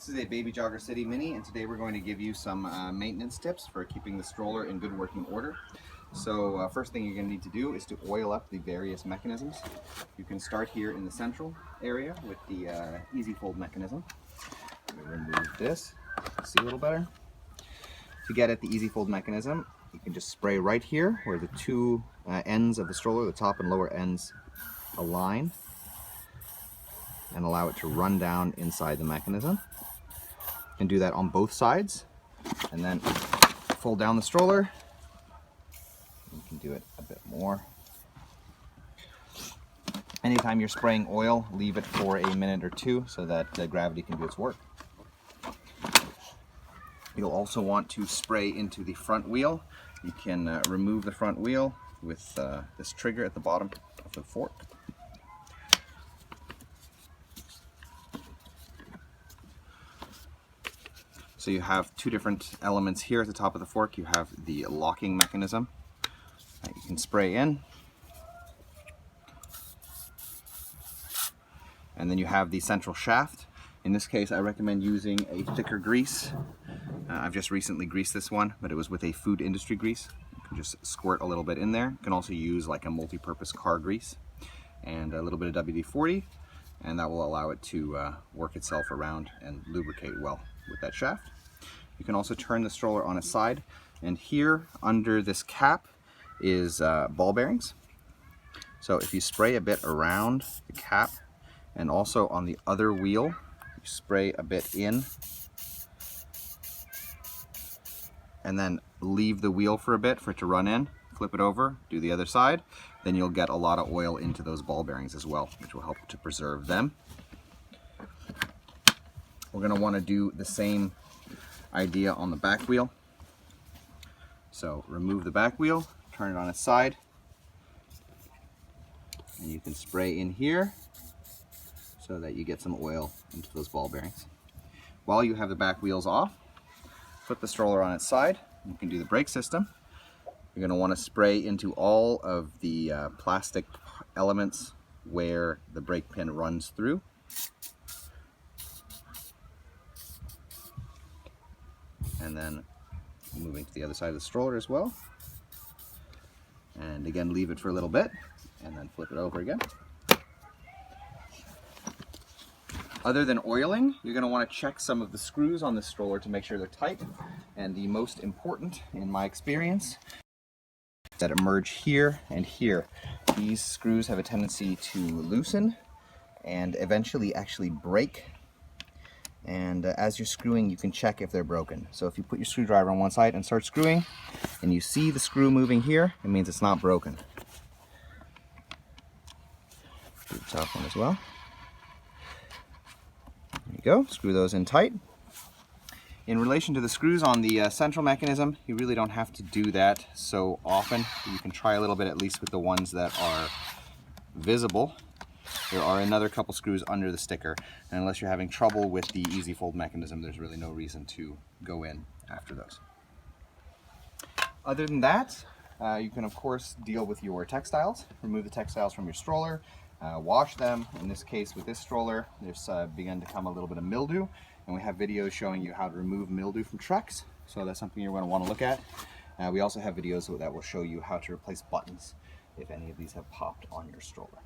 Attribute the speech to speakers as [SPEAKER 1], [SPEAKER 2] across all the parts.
[SPEAKER 1] This is a Baby Jogger City Mini, and today we're going to give you some maintenance tips for keeping the stroller in good working order. So first thing you're going to need to do is to oil up the various mechanisms. You can start here in the central area with the easy fold mechanism. Let me remove this, see a little better. To get at the easy fold mechanism, you can just spray right here where the two ends of the stroller, the top and lower ends, align, and allow it to run down inside the mechanism. You can do that on both sides, and then fold down the stroller. You can do it a bit more. Anytime you're spraying oil, leave it for a minute or two so that the gravity can do its work. You'll also want to spray into the front wheel. You can remove the front wheel with this trigger at the bottom of the fork. So you have two different elements here at the top of the fork. You have the locking mechanism that you can spray in. And then you have the central shaft. In this case, I recommend using a thicker grease. I've just recently greased this one, but it was with a food industry grease. You can just squirt a little bit in there. You can also use like a multi-purpose car grease and a little bit of WD-40, and that will allow it to work itself around and lubricate well with that shaft. You can also turn the stroller on its side, and here under this cap is ball bearings. So if you spray a bit around the cap and also on the other wheel, you spray a bit in and then leave the wheel for a bit for it to run in, flip it over, do the other side, then you'll get a lot of oil into those ball bearings as well, which will help to preserve them. We're going to want to do the same idea on the back wheel. So remove the back wheel, turn it on its side, and you can spray in here so that you get some oil into those ball bearings. While you have the back wheels off, put the stroller on its side. You can do the brake system. You're going to want to spray into all of the plastic elements where the brake pin runs through. And then moving to the other side of the stroller as well. And again, leave it for a little bit and then flip it over again. Other than oiling, you're going to want to check some of the screws on the stroller to make sure they're tight. And the most important, in my experience, that emerge here and here. These screws have a tendency to loosen and eventually actually break. And as you're screwing, you can check if they're broken. So if you put your screwdriver on one side and start screwing, and you see the screw moving here, it means it's not broken. Do the top one as well. There you go, screw those in tight. In relation to the screws on the central mechanism, you really don't have to do that so often. You can try a little bit at least with the ones that are visible. There are another couple screws under the sticker, and unless you're having trouble with the easy fold mechanism, there's really no reason to go in after those. Other than that, you can of course deal with your textiles. Remove the textiles from your stroller, wash them. In this case, with this stroller, there's begun to come a little bit of mildew, and we have videos showing you how to remove mildew from trucks, so that's something you're going to want to look at. We also have videos that will show you how to replace buttons if any of these have popped on your stroller.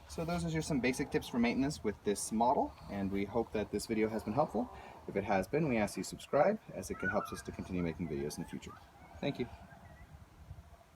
[SPEAKER 1] So those are just some basic tips for maintenance with this model, and we hope that this video has been helpful. If it has been, we ask you to subscribe, as it can help us to continue making videos in the future. Thank you.